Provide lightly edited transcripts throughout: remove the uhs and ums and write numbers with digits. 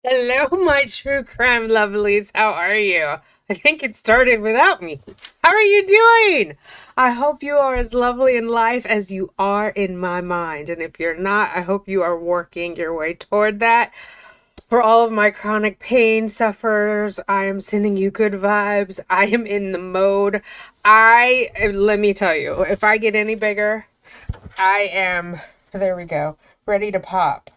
Hello, my true crime lovelies. How are you? I think it started without me. How are you doing? I hope you are as lovely in life as you are in my mind. And if you're not, I hope you are working your way toward that. For all of my chronic pain sufferers, I am sending you good vibes. I am in the mode. Let me tell you, if I get any bigger, I am, there we go, ready to pop.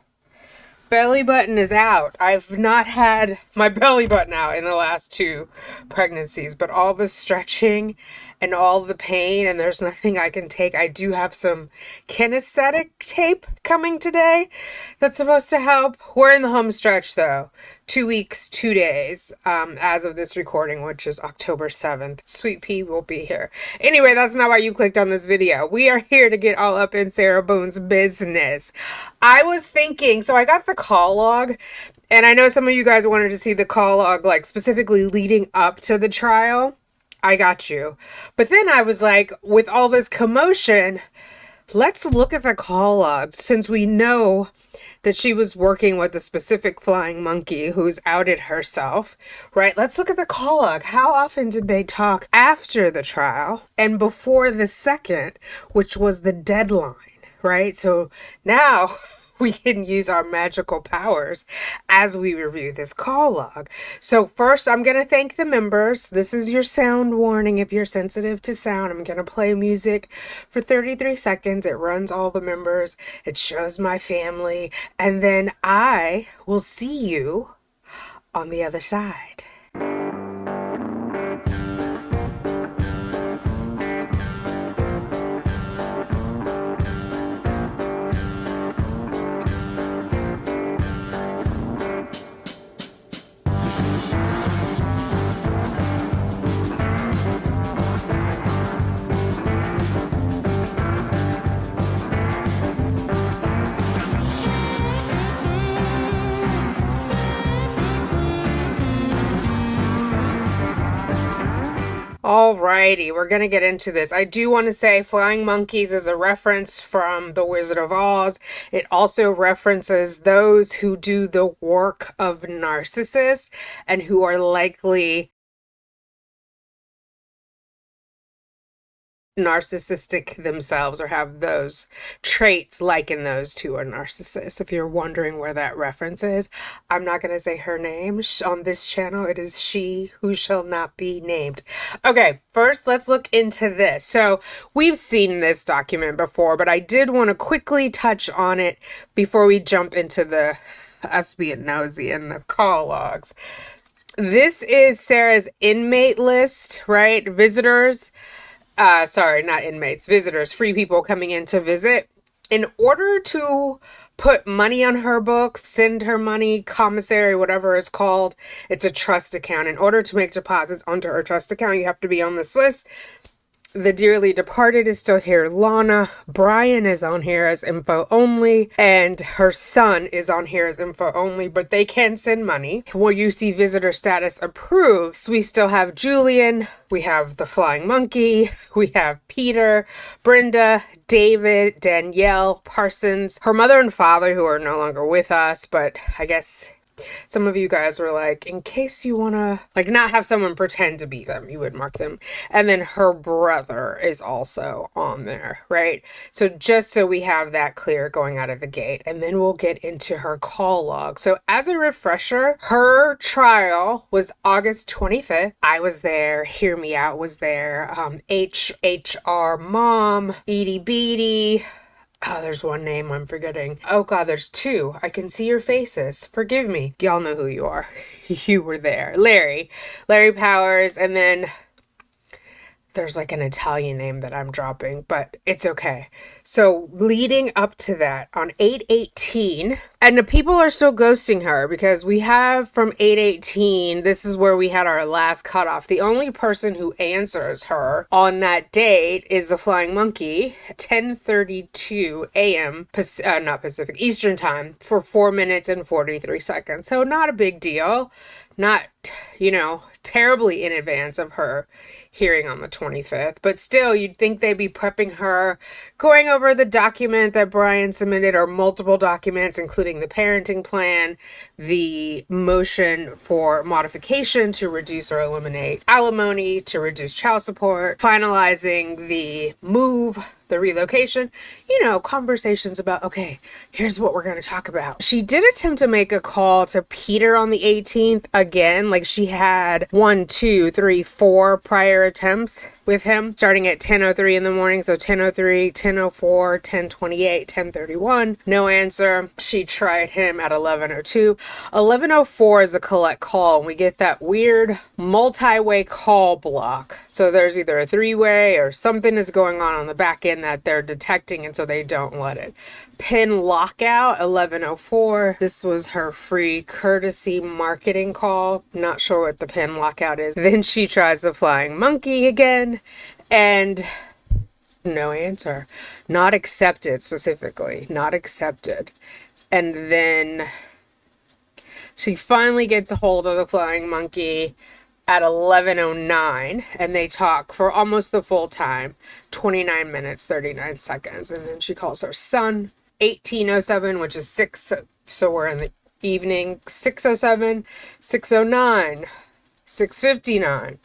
Belly button is out. I've not had my belly button out in the last two pregnancies, but all the stretching and all the pain, and there's nothing I can take. I do have some kinesthetic tape coming today that's supposed to help. We're in the home stretch though. 2 weeks, 2 days, as of this recording, which is October 7th. Sweet Pea will be here. Anyway, that's not why you clicked on this video. We are here to get all up in Sarah Boone's business. I was thinking, so I got the call log, and I know some of you guys wanted to see the call log, like specifically leading up to the trial. I got you. But then I was like, with all this commotion, let's look at the call log since we know that she was working with a specific flying monkey who's outed herself, right? Let's look at the call log. How often did they talk after the trial and before the second, which was the deadline, right? So now we can use our magical powers as we review this call log. So first, I'm going to thank the members. This is your sound warning if you're sensitive to sound. I'm going to play music for 33 seconds. It runs all the members. It shows my family. And then I will see you on the other side. Alrighty, we're gonna get into this. I do want to say Flying Monkeys is a reference from The Wizard of Oz. It also references those who do the work of narcissists and who are likely narcissistic themselves or have those traits liken those to a narcissist. If you're wondering where that reference is, I'm not going to say her name on this channel. It is she who shall not be named. Okay, first let's look into this. So we've seen this document before, but I did want to quickly touch on it before we jump into the us being nosy and the call logs. This is Sarah's inmate list, right? Visitors. Sorry, not inmates, visitors, free people coming in to visit. In order to put money on her books, send her money, commissary, whatever it's called, it's a trust account. In order to make deposits onto her trust account, you have to be on this list. The dearly departed is still here. Lana. Brian is on here as info only, and her son is on here as info only, but they can send money. When you see visitor status approved, we still have Julian, we have the flying monkey, we have Peter, Brenda, David, Danielle, Parsons, her mother and father who are no longer with us, but I guess some of you guys were like, in case you want to like not have someone pretend to be them, you would mark them. And then her brother is also on there, right? So just so we have that clear going out of the gate, and then we'll get into her call log. So as a refresher, her trial was August 25th. I was there. Hear Me Out was there. HHR Mom, Edie Beatty. Oh, there's one name I'm forgetting. Oh God, there's two. I can see your faces. Forgive me. Y'all know who you are. You were there. Larry Powers, and then there's like an Italian name that I'm dropping, but it's okay. So leading up to that on 8/18, and the people are still ghosting her because we have from 8/18, this is where we had our last cutoff. The only person who answers her on that date is the flying monkey, 10:32 a.m. Not Pacific, Eastern time for 4 minutes and 43 seconds. So not a big deal. Not, terribly in advance of her hearing on the 25th, but still you'd think they'd be prepping her, going over over the document that Brian submitted, or multiple documents, including the parenting plan, the motion for modification to reduce or eliminate alimony, to reduce child support, finalizing the move, the relocation, conversations about, okay, here's what we're going to talk about. She did attempt to make a call to Peter on the 18th again. Like, she had 1, 2, 3, 4 prior attempts with him, starting at 10:03 in the morning. So 10:03, 10:04, 10:28, 10:31. No answer. She tried him at 11:02. 11:04 is a collect call, and we get that weird multi-way call block. So there's either a 3-way or something is going on the back end that they're detecting, and so they don't let it. Pin lockout, 11:04. This was her free courtesy marketing call. Not sure what the pin lockout is. Then she tries the flying monkey again, and no answer. Not accepted, specifically. Not accepted. And then she finally gets a hold of the flying monkey at 11:09, and they talk for almost the full time, 29 minutes, 39 seconds. And then she calls her son, 18:07, which is 6, so we're in the evening, 6:07, 6:09, 6:59.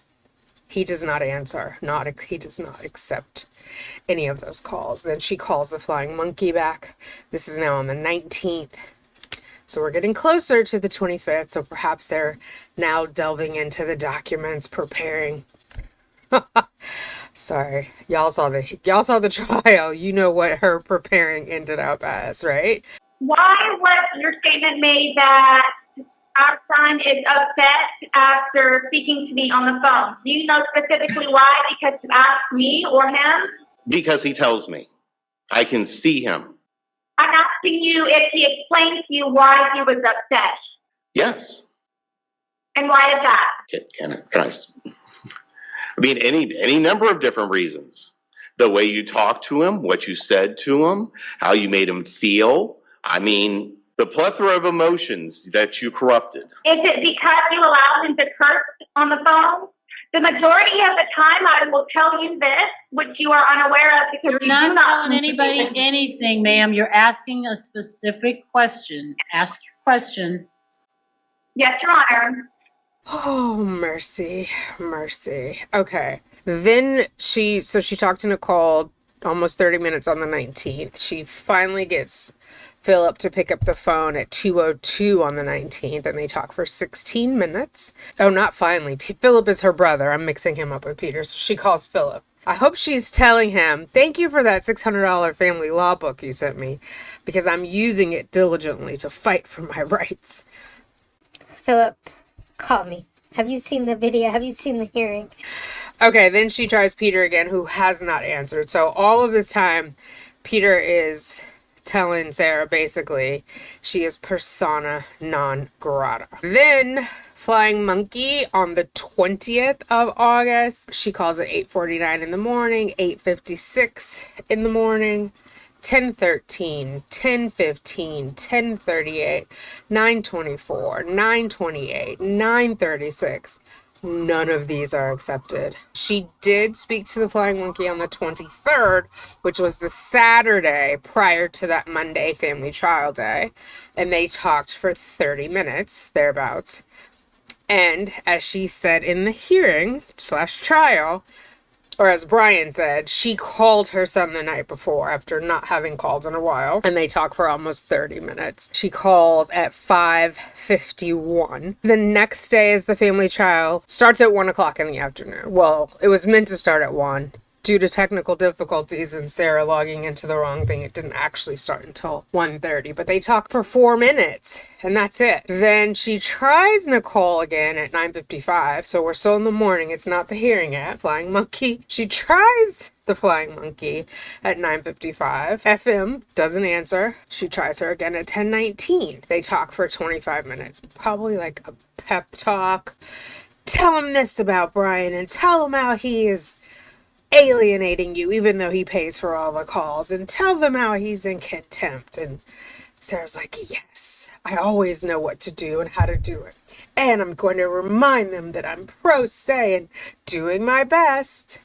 He does not answer. He does not accept any of those calls. Then she calls the flying monkey back. This is now on the 19th. So we're getting closer to the 25th, so perhaps they're now delving into the documents, preparing. Sorry, y'all saw the trial. You know what her preparing ended up as, right? Why was your statement made that our son is upset after speaking to me on the phone? Do you know specifically why? Because you asked me or him? Because he tells me. I can see him. I'm asking you if he explained to you why he was upset. Yes. And why is that? I mean, any number of different reasons. The way you talked to him, what you said to him, how you made him feel. I mean, the plethora of emotions that you corrupted. Is it because you allowed him to curse on the phone? The majority of the time, I will tell you this, which you are unaware of because you're not telling anybody anything, ma'am. You're asking a specific question. Ask your question. Yes, Your Honor. Oh, mercy. Okay. Then she talked to Nicole almost 30 minutes on the 19th. She finally gets Philip to pick up the phone at 2:02 on the 19th, and they talk for 16 minutes. Oh, not finally. Philip is her brother. I'm mixing him up with Peter, so she calls Philip. I hope she's telling him, thank you for that $600 family law book you sent me, because I'm using it diligently to fight for my rights. Philip, call me. Have you seen the video? Have you seen the hearing? Okay, then she tries Peter again, who has not answered. So all of this time, Peter is telling Sarah basically she is persona non grata. Then flying monkey on the 20th of August, she calls at 8:49 in the morning, 8:56 in the morning, 10:13, 10:15, 10:38, 9:24, 9:28, 9:36. None of these are accepted. She did speak to the flying monkey on the 23rd, which was the Saturday prior to that Monday family trial day, and they talked for 30 minutes, thereabouts. And as she said in the hearing / trial, or as Brian said, she called her son the night before after not having called in a while, and they talk for almost 30 minutes. She calls at 5:51. The next day is the family trial. Starts at 1 o'clock in the afternoon. Well, it was meant to start at 1. Due to technical difficulties and Sarah logging into the wrong thing, it didn't actually start until 1:30, but they talk for 4 minutes, and that's it. Then she tries Nicole again at 9:55, so we're still in the morning. It's not the hearing yet. Flying monkey. She tries the flying monkey at 9:55. FM doesn't answer. She tries her again at 10:19. They talk for 25 minutes, probably like a pep talk. Tell him this about Brian, and tell him how he is alienating you even though he pays for all the calls, and tell them how he's in contempt. And Sarah's like, yes, I always know what to do and how to do it, and I'm going to remind them that I'm pro se and doing my best.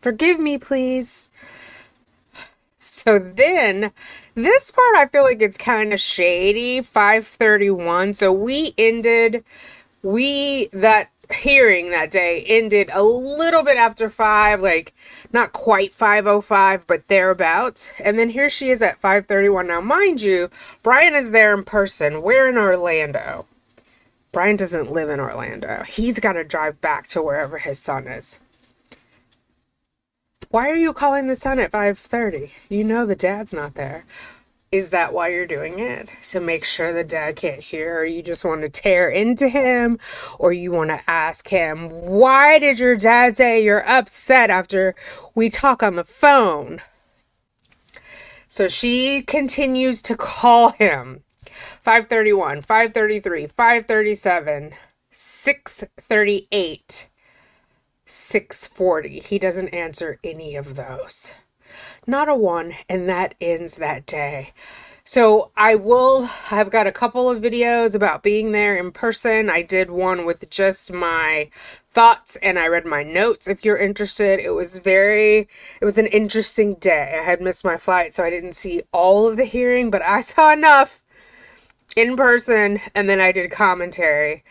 Forgive me, please. So then this part I feel like it's kind of shady. 5:31. So that hearing that day ended a little bit after 5, like not quite 5:05, but thereabouts. And then here she is at 5:31. Now mind you, Brian is there in person. We're in Orlando. Brian doesn't live in Orlando. He's got to drive back to wherever his son is. Why are you calling the son at 5:30? You know the dad's not there. Is that why you're doing it? To make sure the dad can't hear? Or you just want to tear into him? Or you want to ask him, why did your dad say you're upset after we talk on the phone? So she continues to call him. 5:31, 5:33, 5:37, 6:38. 6:40. He doesn't answer any of those. Not a one, and that ends that day. So I've got a couple of videos about being there in person. I did one with just my thoughts and I read my notes if you're interested. It was an interesting day. I had missed my flight, so I didn't see all of the hearing, but I saw enough in person, and then I did commentary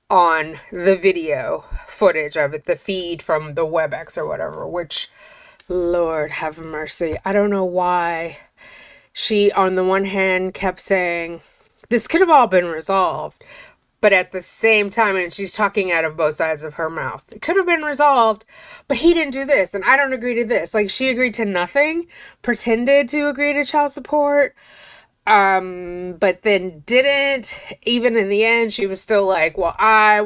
on the video footage of it, the feed from the WebEx or whatever, which, Lord have mercy. I don't know why she, on the one hand, kept saying, this could have all been resolved, but at the same time, and she's talking out of both sides of her mouth, it could have been resolved, but he didn't do this, and I don't agree to this. Like, she agreed to nothing, pretended to agree to child support, but then didn't. Even in the end, she was still like, well, I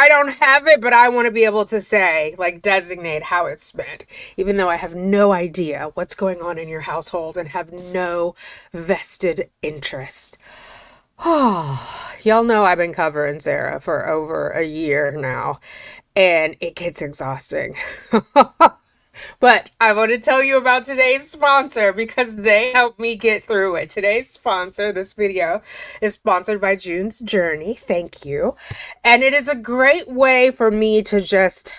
don't have it, but I want to be able to say, like, designate how it's spent, even though I have no idea what's going on in your household and have no vested interest. Oh, y'all know I've been covering Sarah for over a year now, and it gets exhausting. But I want to tell you about today's sponsor because they helped me get through it. Today's sponsor, this video, is sponsored by June's Journey. Thank you. And it is a great way for me to just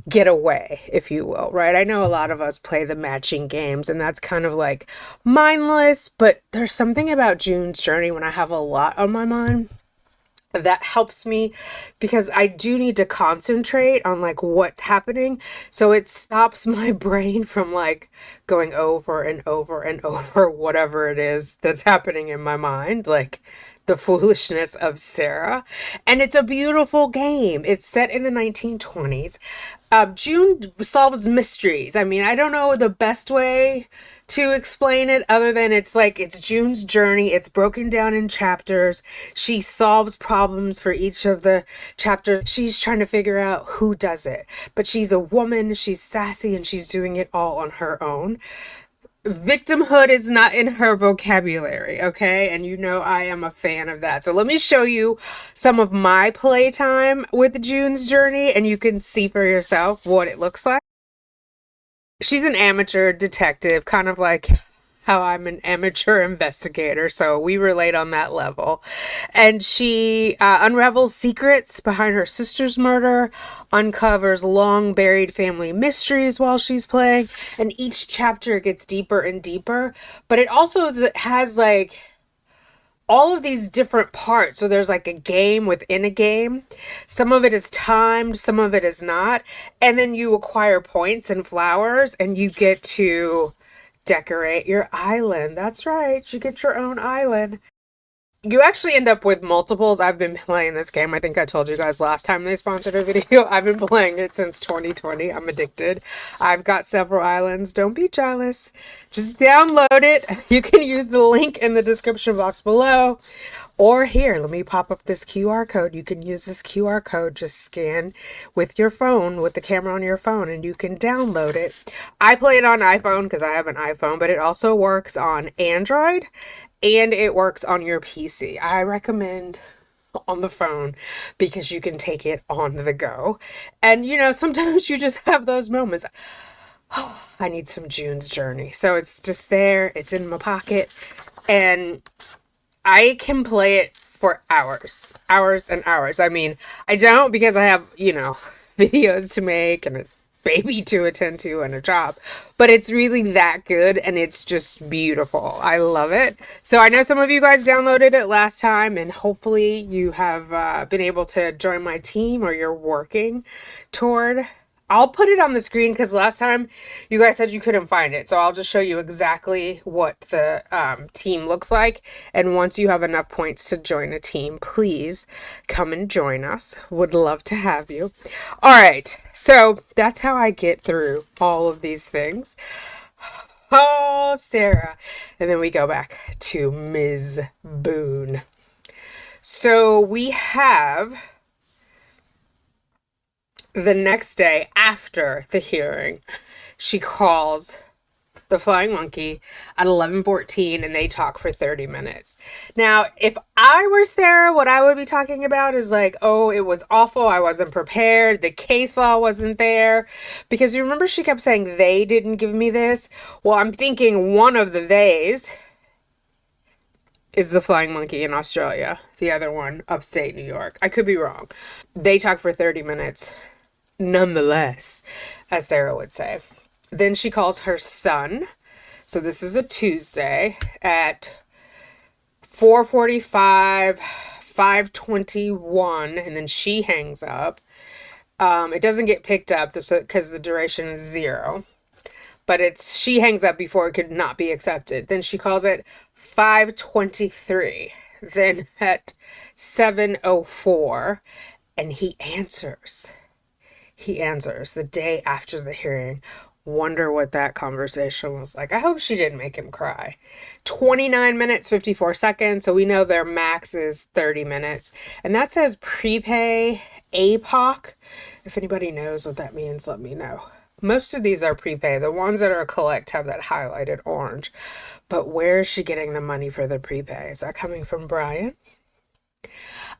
get away, if you will, right? I know a lot of us play the matching games and that's kind of like mindless, but there's something about June's Journey when I have a lot on my mind that helps me because I do need to concentrate on like what's happening. So it stops my brain from like going over and over and over whatever it is that's happening in my mind, like the foolishness of Sarah. And it's a beautiful game. It's set in the 1920s. June solves mysteries. I mean, I don't know the best way to explain it other than it's June's journey. It's broken down in chapters. She solves problems for each of the chapters. She's trying to figure out who does it. But she's a woman, she's sassy, and she's doing it all on her own. Victimhood is not in her vocabulary, okay? And you know I am a fan of that. So let me show you some of my playtime with June's Journey, and you can see for yourself what it looks like. She's an amateur detective, kind of like how I'm an amateur investigator, so we relate on that level. And she unravels secrets behind her sister's murder, uncovers long buried family mysteries while she's playing, and each chapter gets deeper and deeper. But it also has like all of these different parts. So there's like a game within a game. Some of it is timed, some of it is not. And then you acquire points and flowers and you get to decorate your island. That's right. You get your own island. You actually end up with multiples. I've been playing this game. I think I told you guys last time they sponsored a video. I've been playing it since 2020. I'm addicted. I've got several islands. Don't be jealous. Just download it. You can use the link in the description box below. Or here, let me pop up this QR code. You can use this QR code. Just scan with your phone, with the camera on your phone, and you can download it. I play it on iPhone because I have an iPhone, but it also works on Android. And it works on your PC. I recommend on the phone because you can take it on the go. And you know, sometimes you just have those moments. Oh, I need some June's Journey. So it's just there. It's in my pocket. And I can play it for hours. Hours and hours. I mean, I don't because I have, you know, videos to make and baby to attend to and a job. But it's really that good and it's just beautiful. I love it. So I know some of you guys downloaded it last time and hopefully you have been able to join my team or you're working toward. I'll put it on the screen because last time you guys said you couldn't find it. So I'll just show you exactly what the team looks like. And once you have enough points to join a team, please come and join us. Would love to have you. All right. So that's how I get through all of these things. Oh, Sarah. And then we go back to Ms. Boone. So we have the next day after the hearing, she calls the flying monkey at 11:14 and they talk for 30 minutes. Now, if I were Sarah, what I would be talking about is like, oh, it was awful. I wasn't prepared. The case law wasn't there. Because you remember she kept saying they didn't give me this. Well, I'm thinking one of the theys is the flying monkey in Australia. The other one, upstate New York. I could be wrong. They talk for 30 minutes. Nonetheless, as Sarah would say. Then she calls her son. So this is a Tuesday at 4:45, 5:21, and then she hangs up. It doesn't get picked up because the duration is 0. But she hangs up before it could not be accepted. Then she calls it 5:23. Then at 7:04, and he answers. He answers the day after the hearing. Wonder what that conversation was like. I hope she didn't make him cry. 29 minutes, 54 seconds. So we know their max is 30 minutes. And that says prepay APOC. If anybody knows what that means, let me know. Most of these are prepay. The ones that are collect have that highlighted orange. But where is she getting the money for the prepay? Is that coming from Brian?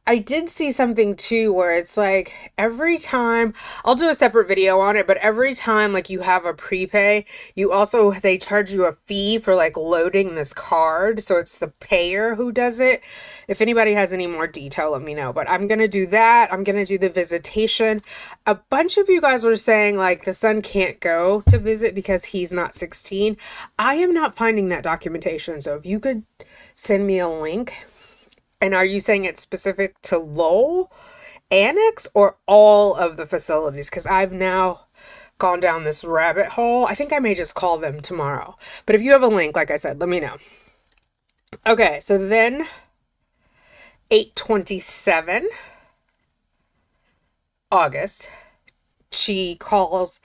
I did see something too where it's like every time, I'll do a separate video on it, but every time like you have a prepay, they charge you a fee for like loading this card. So it's the payer who does it. If anybody has any more detail, let me know. But I'm going to do that. I'm going to do the visitation. A bunch of you guys were saying like the son can't go to visit because he's not 16. I am not finding that documentation. So if you could send me a link. And are you saying it's specific to Lowell Annex or all of the facilities? Because I've now gone down this rabbit hole. I think I may just call them tomorrow. But if you have a link, like I said, let me know. Okay, so then 8:27 August, she calls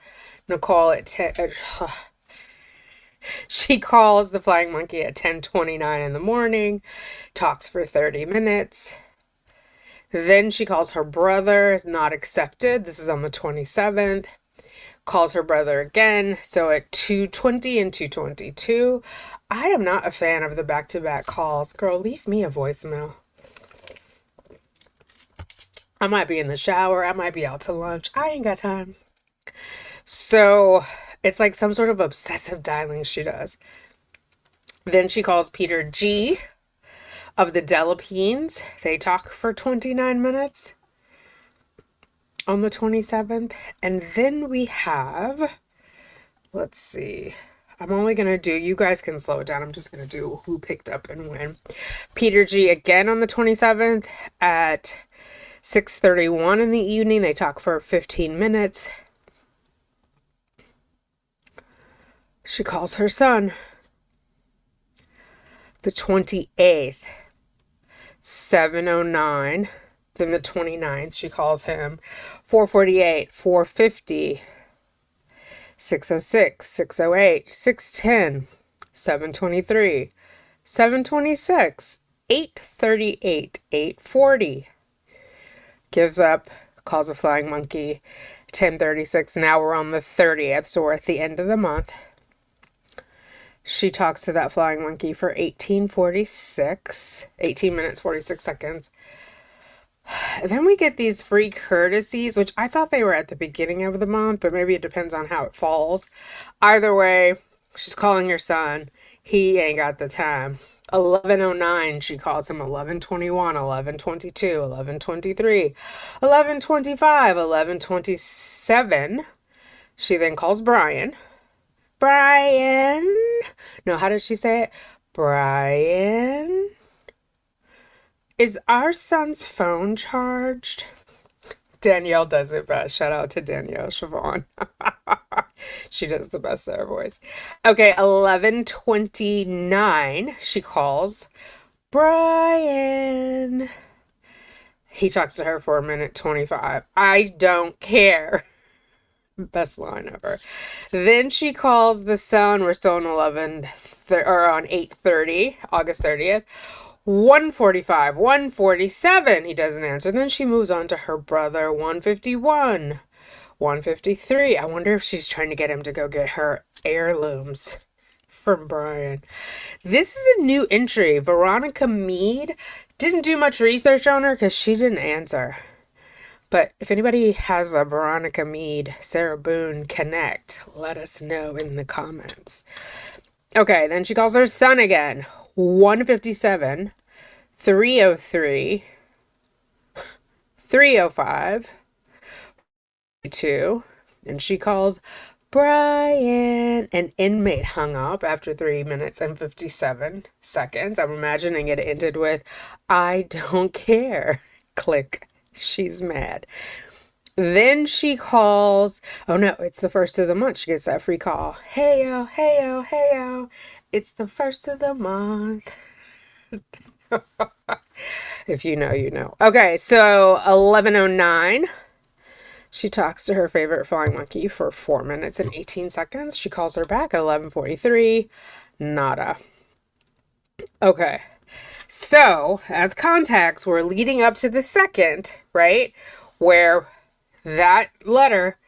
Nicole at 10. She calls the flying monkey at 10:29 in the morning, talks for 30 minutes. Then she calls her brother, not accepted. This is on the 27th. Calls her brother again. So at 2:20 and 2:22. I am not a fan of the back-to-back calls. Girl, leave me a voicemail. I might be in the shower. I might be out to lunch. I ain't got time. So it's like some sort of obsessive dialing she does. Then she calls Peter G. of the Delapines. They talk for 29 minutes on the 27th. And then we have, let's see. I'm only going to do, you guys can slow it down. I'm just going to do who picked up and when. Peter G. again on the 27th at 6:31 in the evening. They talk for 15 minutes. She calls her son. The 28th, 7:09. Then the 29th, she calls him. 4:48, 4:50, 6:06, 6:08, 6:10, 7:23, 7:26, 8:38, 8:40. Gives up, calls a flying monkey. 10:36. Now we're on the 30th, so we're at the end of the month. She talks to that flying monkey for 18:46, 18 minutes, 46 seconds. And then we get these free courtesies, which I thought they were at the beginning of the month, but maybe it depends on how it falls. Either way, she's calling her son. He ain't got the time. 11:09, she calls him. 11:21, 11:22, 11:23, 11:25, 11:27. She then calls Brian. Brian. No, how did she say it? Brian. Is our son's phone charged? Danielle does it best. Shout out to Danielle Siobhan. She does the best Sarah voice. Okay, 11:29. She calls Brian. He talks to her for a minute 25. I don't care. Best line ever. Then she calls the son. We're still on 8:30, August 30th. 1:45, 1:47. He doesn't answer. Then she moves on to her brother. 1:51, 1:53. I wonder if she's trying to get him to go get her heirlooms from Brian. This is a new entry. Veronica Mead. Didn't do much research on her because she didn't answer. But if anybody has a Veronica Mead, Sarah Boone connect, let us know in the comments. Okay, then she calls her son again. 1:57, 3:03, 3:05, 2, and she calls Brian. An inmate hung up after 3 minutes and 57 seconds. I'm imagining it ended with, I don't care. Click. She's mad. Then she calls, oh no, it's the first of the month. She gets that free call. Heyo, heyo, heyo. It's the first of the month. If you know, you know. Okay, so 11:09. She talks to her favorite flying monkey for 4 minutes and 18 seconds. She calls her back at 11:43. Nada. Okay. So, as context, we're leading up to the second, right? Where that letter,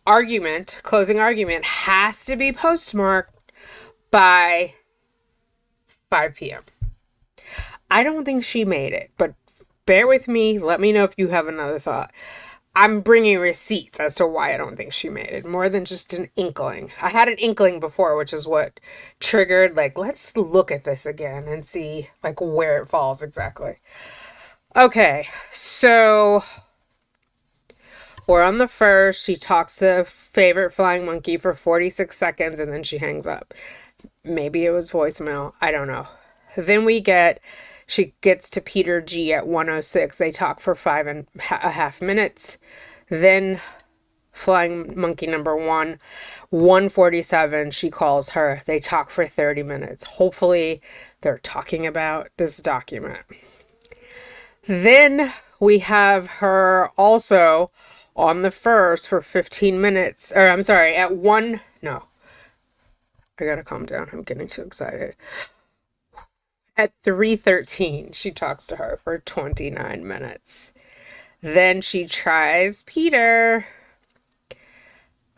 closing argument, has to be postmarked by 5 p.m. I don't think she made it, but bear with me. Let me know if you have another thought. I'm bringing receipts as to why I don't think she made it, more than just an inkling. I had an inkling before, which is what triggered, like, let's look at this again and see, like, where it falls exactly. Okay, so we're on the first. She talks to the favorite flying monkey for 46 seconds, and then she hangs up. Maybe it was voicemail. I don't know. Then she gets to Peter G at 1:06. They talk for 5.5 minutes. Then flying monkey number 1:47, she calls her. They talk for 30 minutes. Hopefully they're talking about this document. Then we have her also on the first for 15 minutes. Or I'm sorry, at 1. No. I gotta calm down. I'm getting too excited. At 3:13, she talks to her for 29 minutes. Then she tries Peter.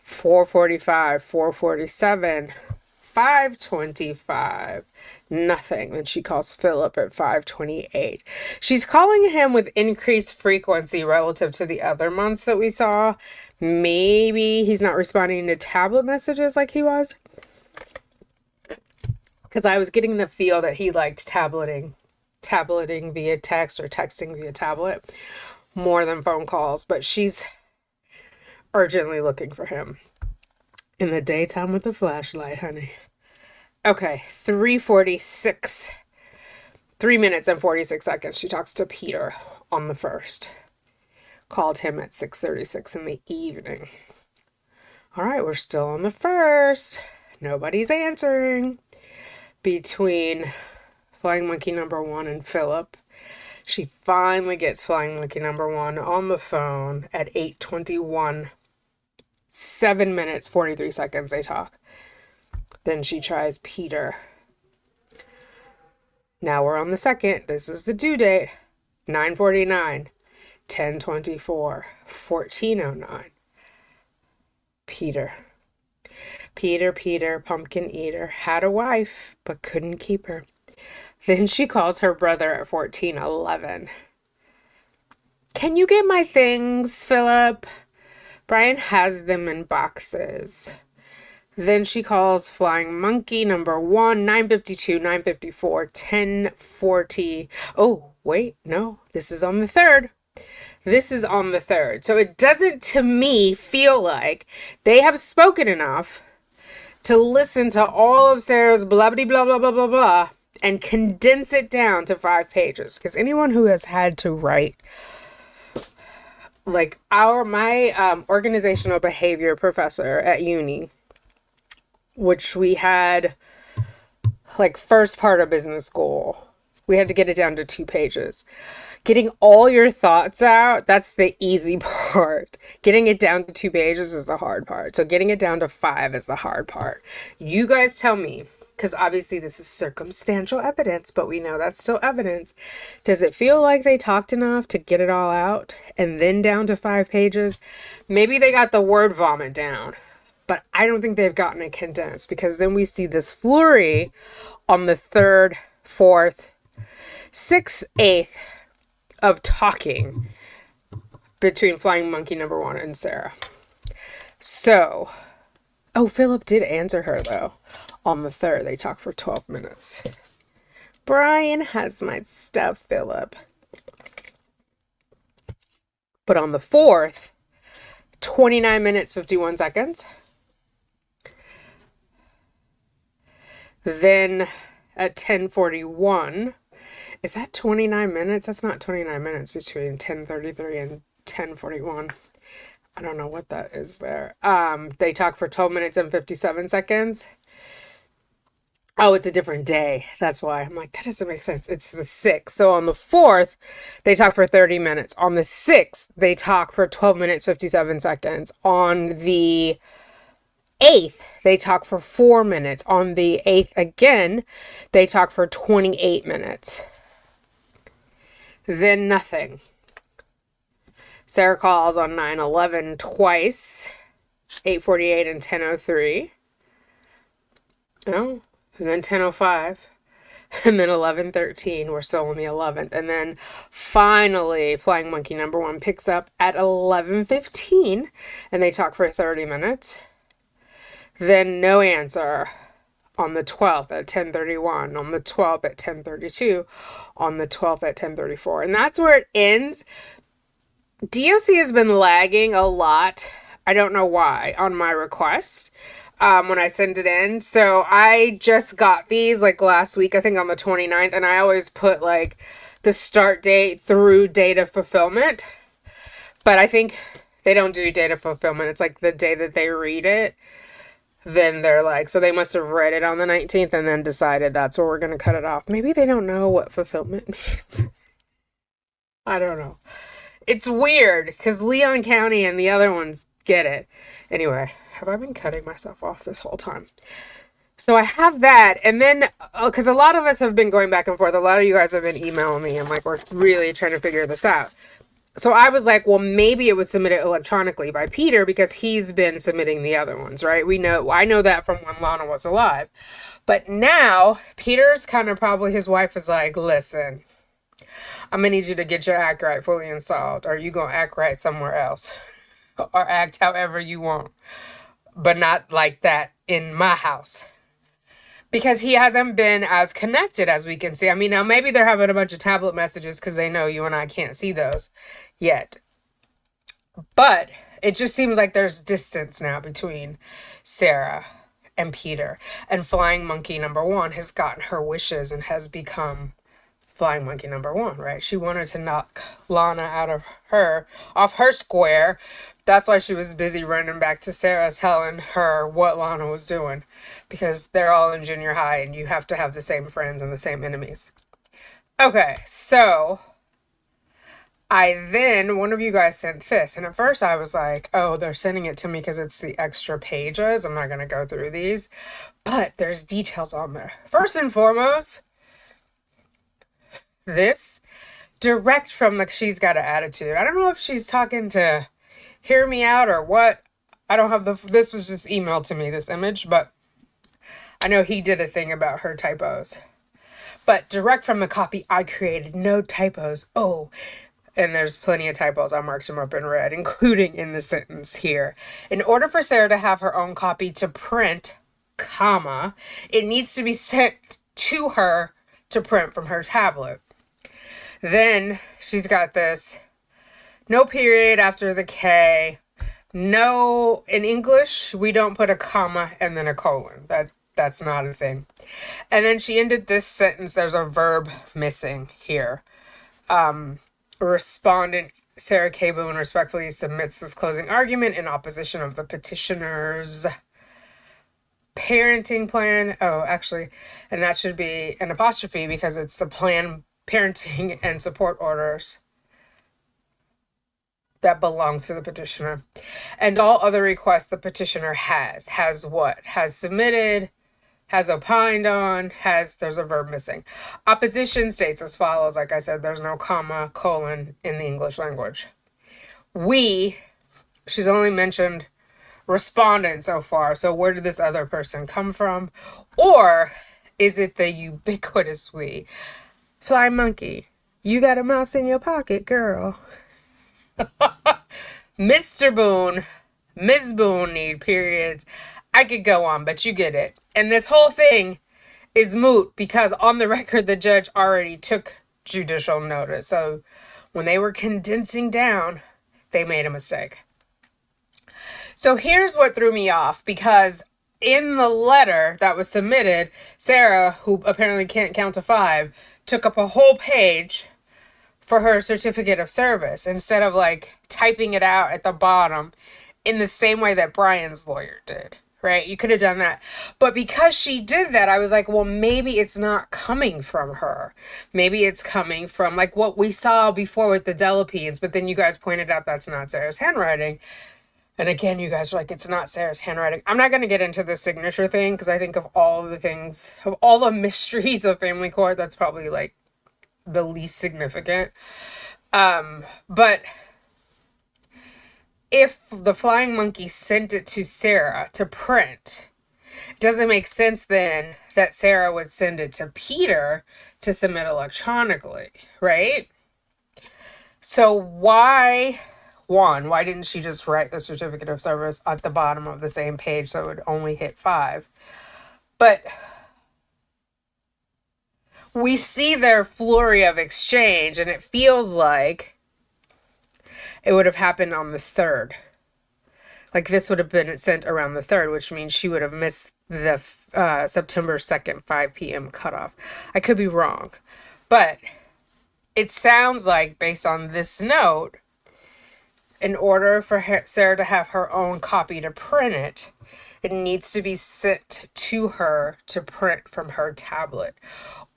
4:45, 4:47, 5:25. Nothing. Then she calls Philip at 5:28. She's calling him with increased frequency relative to the other months that we saw. Maybe he's not responding to tablet messages like he was. Because I was getting the feel that he liked tableting via text or texting via tablet more than phone calls. But she's urgently looking for him in the daytime with the flashlight, honey. Okay, 3:46. 3 minutes and 46 seconds. She talks to Peter on the first. Called him at 6:36 in the evening. All right, we're still on the first. Nobody's answering. Between flying monkey number 1 and Philip, she finally gets flying monkey number 1 on the phone at 8:21. 7 minutes, 43 seconds they talk. Then she tries Peter. Now we're on the second. This is the due date. 9:49, 10:24, 14:09. Peter, pumpkin eater, had a wife, but couldn't keep her. Then she calls her brother at 14:11. Can you get my things, Philip? Brian has them in boxes. Then she calls flying monkey number 1, 9:52, 9:54, 10:40. Oh, wait, no, this is on the third. This is on the 3rd. So it doesn't, to me, feel like they have spoken enough to listen to all of Sarah's blah, blah, blah, blah, blah, blah, blah, and condense it down to 5 pages. Because anyone who has had to write, like my organizational behavior professor at uni, which we had like first part of business school, we had to get it down to 2 pages. Getting all your thoughts out, that's the easy part. Getting it down to 2 pages is the hard part. So getting it down to 5 is the hard part. You guys tell me, because obviously this is circumstantial evidence, but we know that's still evidence. Does it feel like they talked enough to get it all out and then down to 5 pages? Maybe they got the word vomit down, but I don't think they've gotten it condensed, because then we see this flurry on the 3rd, 4th, 6th, 8th of talking between Flying Monkey number 1 and Sarah. So, oh, Philip did answer her though. On the 3rd, they talked for 12 minutes. Brian has my stuff, Philip. But on the 4th, 29 minutes, 51 seconds. Then at 10:41, is that 29 minutes? That's not 29 minutes between 10:33 and 10:41. I don't know what that is there. They talk for 12 minutes and 57 seconds. Oh, it's a different day. That's why. I'm like, that doesn't make sense. It's the 6th. So on the 4th, they talk for 30 minutes. On the 6th, they talk for 12 minutes, 57 seconds. On the 8th, they talk for 4 minutes. On the 8th again, they talk for 28 minutes. Then nothing. Sarah calls on 9/11 twice, 8:48 and 10:03. Oh, and then 10:05, and then 11:13. We're still on the 11th, and then finally, Flying Monkey number 1 picks up at 11:15, and they talk for 30 minutes. Then no answer on the 12th at 10:31, on the 12th at 10:32, on the 12th at 10:34. And that's where it ends. DOC has been lagging a lot. I don't know why, on my request when I send it in. So I just got these like last week, I think on the 29th, and I always put like the start date through date of fulfillment. But I think they don't do date of fulfillment. It's like the day that they read it. Then they're like, so they must have read it on the 19th and then decided that's where we're going to cut it off. Maybe they don't know what fulfillment means. I don't know. It's weird because Leon County and the other ones get it. Anyway, have I been cutting myself off this whole time? So I have that. And then, because a lot of us have been going back and forth. A lot of you guys have been emailing me and like, we're really trying to figure this out. So I was like, well, maybe it was submitted electronically by Peter because he's been submitting the other ones, right? I know that from when Lana was alive. But now, Peter's kind of probably, his wife is like, listen, I'm going to need you to get your act right fully installed, or you going to act right somewhere else. Or act however you want. But not like that in my house. Because he hasn't been as connected as we can see. I mean, now maybe they're having a bunch of tablet messages because they know you and I can't see those yet. But it just seems like there's distance now between Sarah and Peter. And Flying Monkey number 1 has gotten her wishes and has become Flying Monkey number 1, right? She wanted to knock Lana off her square. That's why she was busy running back to Sarah telling her what Lana was doing. Because they're all in junior high and you have to have the same friends and the same enemies. Okay, so one of you guys sent this. And at first I was like, oh, they're sending it to me because it's the extra pages. I'm not going to go through these. But there's details on there. First and foremost, this direct from the She's Got an Attitude. I don't know if she's talking to hear me out or what. I don't have this was just emailed to me, this image, but I know he did a thing about her typos. But direct from the copy I created, no typos. Oh, and there's plenty of typos. I marked them up in red, including in the sentence here. In order for Sarah to have her own copy to print, comma, it needs to be sent to her to print from her tablet. Then she's got this No period after the K. No, in English, we don't put a comma and then a colon. That's not a thing. And then she ended this sentence. There's a verb missing here. Respondent Sarah K. Boone respectfully submits this closing argument in opposition of the petitioner's parenting plan. Oh, actually, and that should be an apostrophe because it's the plan, parenting, and support orders that belongs to the petitioner. And all other requests the petitioner has what? Has submitted, has opined on, there's a verb missing. Opposition states as follows. Like I said, there's no comma, colon in the English language. She's only mentioned respondent so far. So where did this other person come from? Or is it the ubiquitous we? Fly monkey, you got a mouse in your pocket, girl. Mr. Boone, Ms. Boone need periods. I could go on, but you get it. And this whole thing is moot because on the record, the judge already took judicial notice. So when they were condensing down, they made a mistake. So here's what threw me off, because in the letter that was submitted, Sarah, who apparently can't count to 5, took up a whole page for her certificate of service instead of like typing it out at the bottom in the same way that Brian's lawyer did, right? You could have done that. But because she did that, I was like, well, maybe it's not coming from her. Maybe it's coming from like what we saw before with the Delapines, but then you guys pointed out that's not Sarah's handwriting. And again, you guys are like, it's not Sarah's handwriting. I'm not going to get into the signature thing because I think of all the things, of all the mysteries of family court, that's probably like the least significant. But if the Flying Monkey sent it to Sarah to print, it doesn't make sense then that Sarah would send it to Peter to submit electronically, right? So why didn't she just write the certificate of service at the bottom of the same page so it would only hit 5? But we see their flurry of exchange, and it feels like it would have happened on the 3rd. Like this would have been sent around the 3rd, which means she would have missed the September 2nd, 5 p.m. cutoff. I could be wrong. But it sounds like, based on this note, in order for Sarah to have her own copy to print it, it needs to be sent to her to print from her tablet.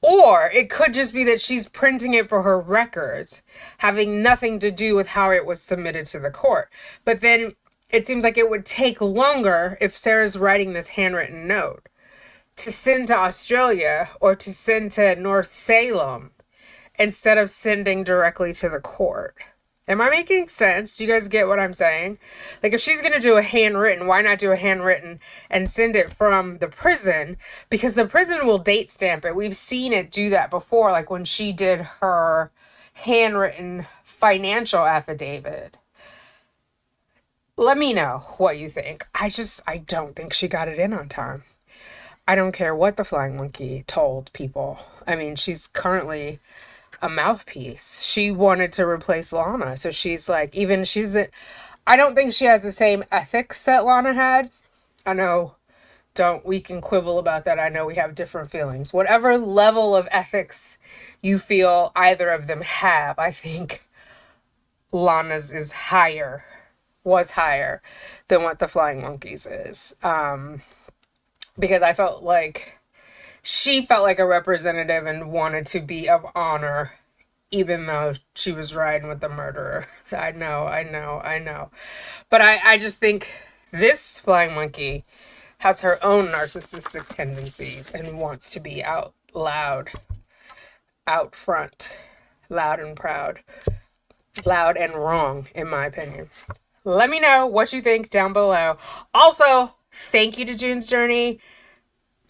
Or it could just be that she's printing it for her records, having nothing to do with how it was submitted to the court. But then it seems like it would take longer if Sarah's writing this handwritten note to send to Australia or to send to North Salem instead of sending directly to the court. Am I making sense? Do you guys get what I'm saying? Like, if she's going to do a handwritten, why not do a handwritten and send it from the prison? Because the prison will date stamp it. We've seen it do that before, like when she did her handwritten financial affidavit. Let me know what you think. I don't think she got it in on time. I don't care what the Flying Monkey told people. I mean, she's currently a mouthpiece. She wanted to replace Lana. So she's like, I don't think she has the same ethics that Lana had. I know, we can quibble about that. I know we have different feelings. Whatever level of ethics you feel either of them have, I think Lana's was higher than what the Flying Monkey's is. Because I felt like she felt like a representative and wanted to be of honor, even though she was riding with the murderer. I know. But I just think this Flying Monkey has her own narcissistic tendencies and wants to be out loud, out front, loud and proud, loud and wrong, in my opinion. Let me know what you think down below. Also, thank you to June's Journey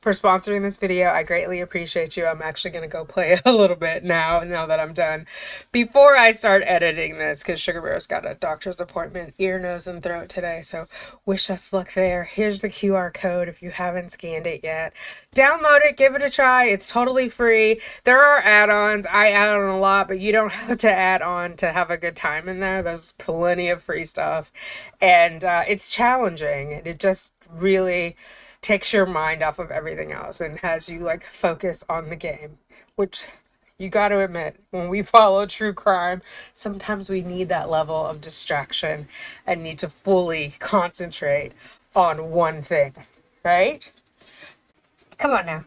for sponsoring this video. I greatly appreciate you. I'm actually going to go play a little bit now that I'm done. Before I start editing this, because Sugar Bear's got a doctor's appointment, ear, nose, and throat today, so wish us luck there. Here's the QR code if you haven't scanned it yet. Download it, give it a try. It's totally free. There are add-ons. I add on a lot, but you don't have to add on to have a good time in there. There's plenty of free stuff, and it's challenging. It just really takes your mind off of everything else and has you like focus on the game, which you got to admit, when we follow true crime, sometimes we need that level of distraction and need to fully concentrate on one thing, right? Come on now.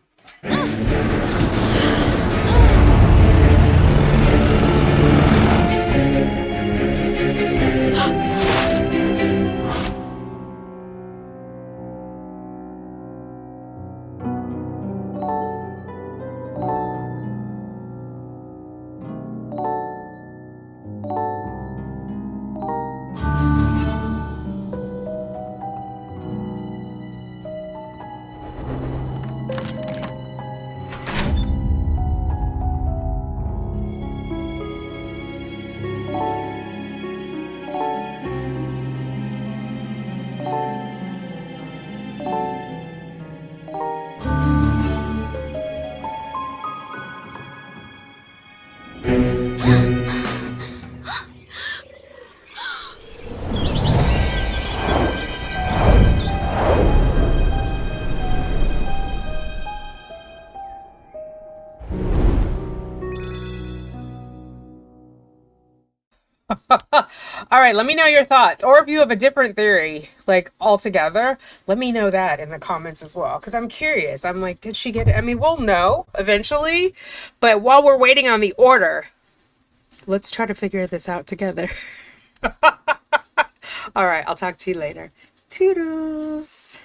All right, let me know your thoughts. Or if you have a different theory, like altogether, let me know that in the comments as well. Because I'm curious. I'm like, did she get it? I mean, we'll know eventually. But while we're waiting on the order, let's try to figure this out together. All right, I'll talk to you later. Toodles.